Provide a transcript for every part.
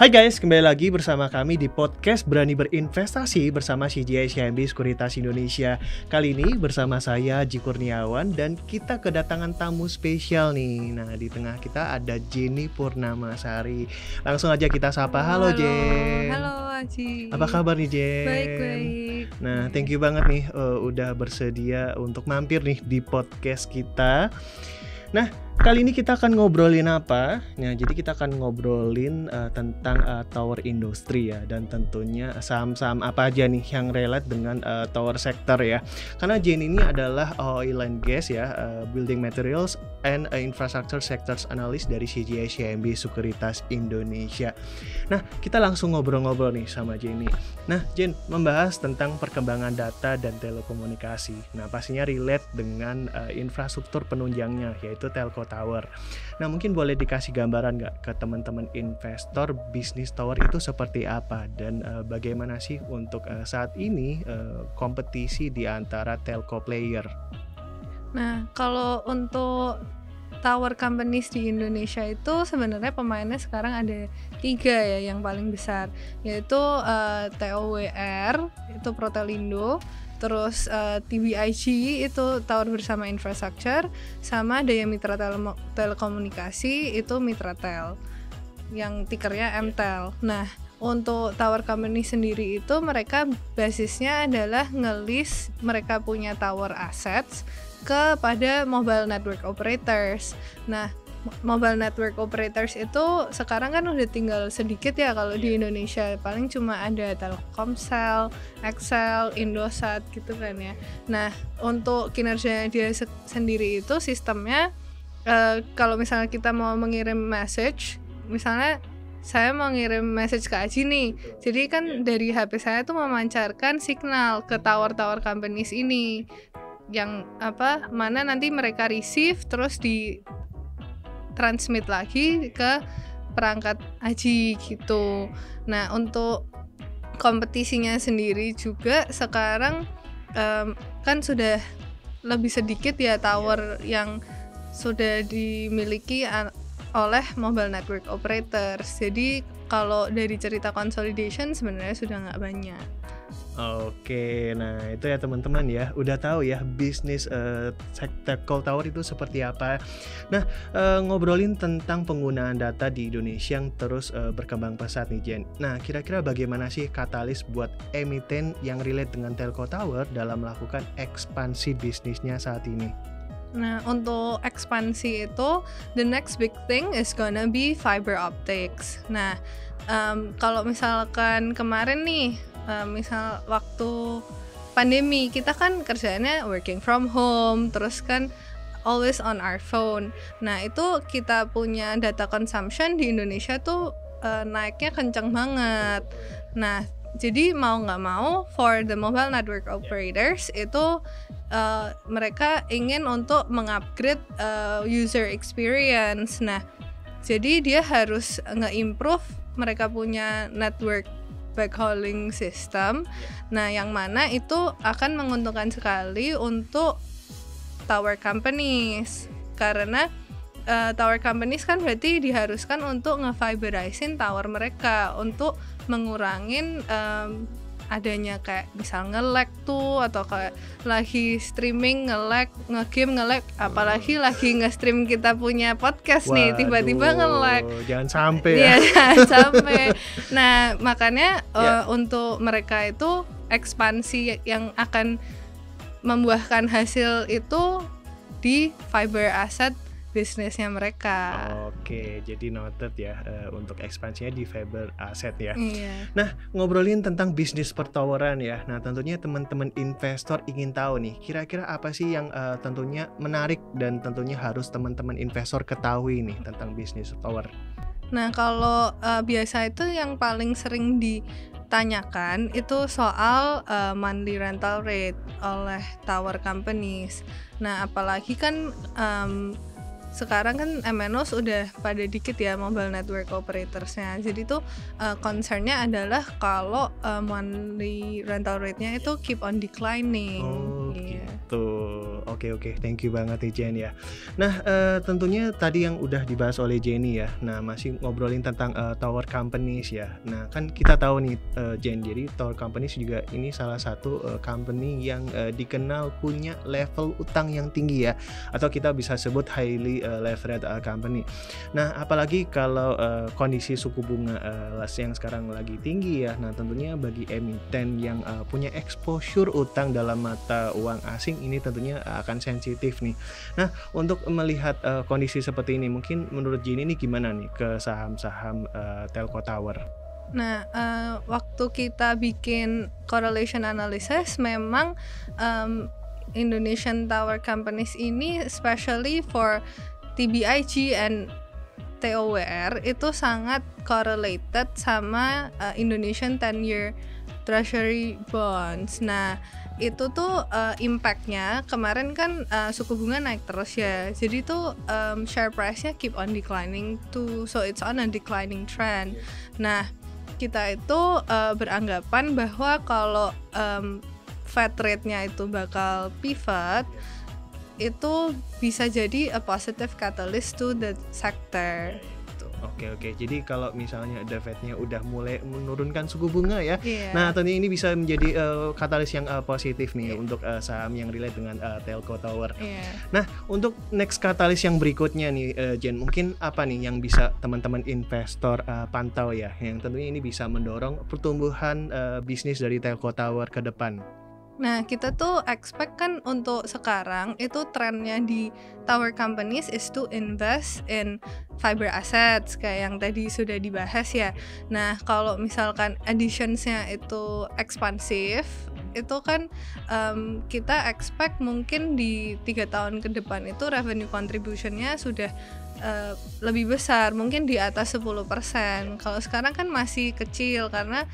Hai guys, kembali lagi bersama kami di podcast Berani Berinvestasi bersama CGI CIMB Sekuritas Indonesia. Kali ini bersama saya Ji Kurniawan dan kita kedatangan tamu spesial nih. Nah, di tengah kita ada Jenny Purnamasari. Langsung aja kita sapa. Halo Jen. Halo Aji. Apa kabar nih Jen? Baik. Nah, thank you banget nih udah bersedia untuk mampir nih di podcast kita. Nah, kali ini kita akan ngobrolin apa? Nah, jadi kita akan ngobrolin tentang tower industri ya, dan tentunya saham-saham apa aja nih yang relate dengan tower sector ya. Karena Jen ini adalah oil and gas ya, building materials and infrastructure sectors analyst dari CGI CIMB Sekuritas Indonesia. Nah, kita langsung ngobrol-ngobrol nih sama Jenny. Nah, Jen membahas tentang perkembangan data dan telekomunikasi. Nah, pastinya relate dengan infrastruktur penunjangnya, yaitu telco tower. Nah, mungkin boleh dikasih gambaran nggak ke teman-teman investor bisnis tower itu seperti apa dan bagaimana sih untuk saat ini kompetisi di antara telco player? Nah, kalau untuk tower companies di Indonesia itu sebenarnya pemainnya sekarang ada 3 ya yang paling besar, yaitu TOWR itu Protelindo, terus TBIG itu Tower Bersama Infrastructure, sama Daya Mitra Telekomunikasi itu Mitratel yang tikernya MTEL. Nah, untuk tower company sendiri itu mereka basisnya adalah ngelis mereka punya tower assets kepada mobile network operators. Nah, mobile network operators itu sekarang kan udah tinggal sedikit ya kalau di Indonesia, paling cuma ada Telkomsel, XL, Indosat gitu kan ya. Nah, untuk kinerjanya dia sendiri itu sistemnya kalau misalnya kita mau mengirim message, misalnya saya mau ngirim message ke Aji nih, jadi kan dari HP saya tuh memancarkan signal ke tower-tower companies ini, yang mana nanti mereka receive terus di transmit lagi ke perangkat Aji gitu. Nah, untuk kompetisinya sendiri juga sekarang kan sudah lebih sedikit ya tower yang sudah dimiliki oleh mobile network operators. Jadi kalau dari cerita consolidation sebenarnya sudah nggak banyak. Oke, nah itu ya teman-teman ya, udah tahu ya bisnis telco tower itu seperti apa. Nah, ngobrolin tentang penggunaan data di Indonesia yang terus berkembang pesat nih Jen. Nah, kira-kira bagaimana sih katalis buat emiten yang relate dengan telco tower dalam melakukan ekspansi bisnisnya saat ini? Nah, untuk ekspansi itu, the next big thing is gonna be fiber optics. Nah, kalau misalkan kemarin nih, misal waktu pandemi, kita kan kerjaannya working from home, terus kan always on our phone. Nah, itu kita punya data consumption di Indonesia tuh naiknya kencang banget. Nah, jadi mau nggak mau for the mobile network operators itu mereka ingin untuk mengupgrade user experience. Nah, jadi dia harus nge-improve mereka punya network backhauling system. Nah, yang mana itu akan menguntungkan sekali untuk tower companies, karena tower companies kan berarti diharuskan untuk nge-fiberizein tower mereka untuk mengurangin adanya kayak misal nge-lag tuh, atau kayak lagi streaming nge-lag, nge-game nge-lag, apalagi lagi nge-stream kita punya podcast. Waduh, nih tiba-tiba nge-lag. Jangan sampai ya. Jangan sampai. Nah, makanya untuk mereka itu ekspansi yang akan membuahkan hasil itu di fiber asset bisnisnya mereka. Oke, jadi noted ya untuk ekspansinya di fiber asset ya. Iya. Nah, ngobrolin tentang bisnis pertoweran ya. Nah, tentunya teman-teman investor ingin tahu nih, kira-kira apa sih yang tentunya menarik dan tentunya harus teman-teman investor ketahui nih tentang bisnis tower. Nah, kalau biasa itu yang paling sering ditanyakan itu soal monthly rental rate oleh tower companies. Nah, apalagi kan sekarang kan MNOs udah pada dikit ya mobile network operatorsnya. Jadi tuh concernnya adalah kalau monthly rental rate-nya itu keep on declining. Oh gitu. Oke, thank you banget nih Jen ya. Nah, tentunya tadi yang udah dibahas oleh Jenny ya. Nah, masih ngobrolin tentang tower companies ya. Nah, kan kita tahu nih Jen, jadi tower companies juga ini salah satu company yang dikenal punya level utang yang tinggi ya, atau kita bisa sebut highly leveraged company. Nah, apalagi kalau kondisi suku bunga yang sekarang lagi tinggi ya. Nah, tentunya bagi emiten yang punya exposure utang dalam mata uang asing ini tentunya akan sensitif nih. Nah, untuk melihat kondisi seperti ini, mungkin menurut Jenny ini gimana nih ke saham-saham telco tower? Nah, waktu kita bikin correlation analysis, memang Indonesian tower companies ini, especially for TBIG and TOWR, itu sangat correlated sama Indonesian 10-year Treasury bonds. Nah, itu tuh impactnya kemarin kan suku bunga naik terus ya, jadi tuh share price-nya keep on declining too, so it's on a declining trend. Nah, kita itu beranggapan bahwa kalau Fed rate-nya itu bakal pivot, itu bisa jadi a positive catalyst to the sector. Oke, jadi kalau misalnya The Fed-nya udah mulai menurunkan suku bunga ya, nah tentunya ini bisa menjadi katalis yang positif nih untuk saham yang relate dengan telco tower. Nah, untuk next katalis yang berikutnya nih Jen, mungkin apa nih yang bisa teman-teman investor pantau ya, yang tentunya ini bisa mendorong pertumbuhan bisnis dari telco tower ke depan. Nah, kita tuh expect kan untuk sekarang itu trennya di tower companies is to invest in fiber assets kayak yang tadi sudah dibahas ya. Nah, kalau misalkan additions-nya itu ekspansif, itu kan kita expect mungkin di 3 tahun ke depan itu revenue contribution-nya sudah lebih besar, mungkin di atas 10%. Kalau sekarang kan masih kecil karena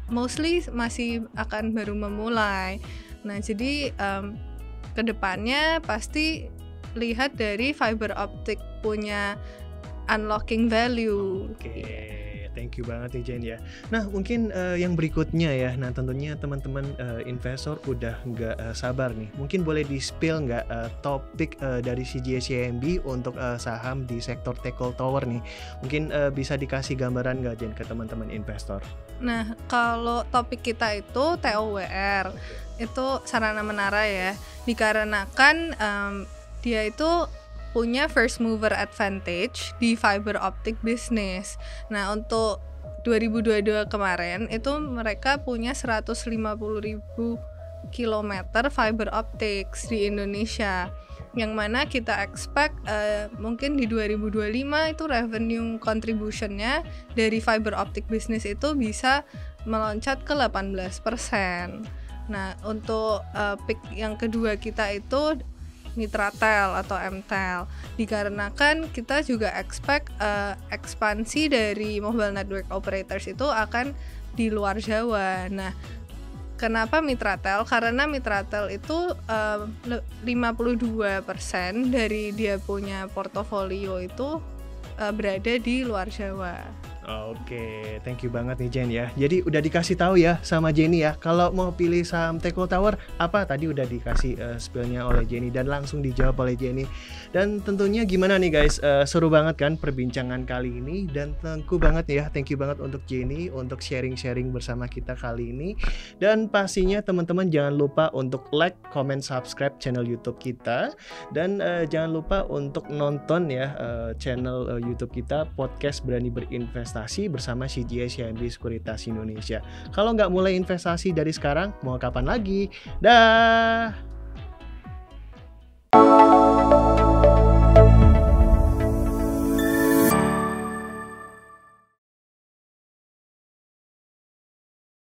mostly masih akan baru memulai. Nah, jadi kedepannya pasti lihat dari fiber optic punya unlocking value. Thank you banget nih Jen ya. Nah, mungkin yang berikutnya ya. Nah, tentunya teman-teman investor udah nggak sabar nih. Mungkin boleh di-spill nggak topik dari CGS-CIMB untuk saham di sektor telco tower nih. Mungkin bisa dikasih gambaran nggak Jen ke teman-teman investor? Nah, kalau topik kita itu TOWR, itu sarana menara ya. Dikarenakan dia itu punya first mover advantage di fiber optic business. Nah, untuk 2022 kemarin itu mereka punya 150.000 kilometer fiber optics di Indonesia, yang mana kita expect mungkin di 2025 itu revenue contribution-nya dari fiber optic business itu bisa meloncat ke 18%. Nah, untuk peak yang kedua kita itu Mitratel atau Mtel, dikarenakan kita juga expect ekspansi dari mobile network operators itu akan di luar Jawa. Nah, kenapa Mitratel? Karena Mitratel itu 52% dari dia punya portofolio itu berada di luar Jawa. Oke, thank you banget nih Jen ya. Jadi udah dikasih tahu ya sama Jenny ya, kalau mau pilih saham telco tower apa tadi udah dikasih spill-nya oleh Jenny dan langsung dijawab oleh Jenny. Dan tentunya gimana nih guys, seru banget kan perbincangan kali ini, dan thank you banget untuk Jenny untuk sharing-sharing bersama kita kali ini. Dan pastinya teman-teman jangan lupa untuk like, comment, subscribe channel YouTube kita, dan jangan lupa untuk nonton ya channel YouTube kita Podcast Berani Berinvestasi bersama CGS-CIMB Sekuritas Indonesia. Kalau nggak mulai investasi dari sekarang, mau kapan lagi? Dah.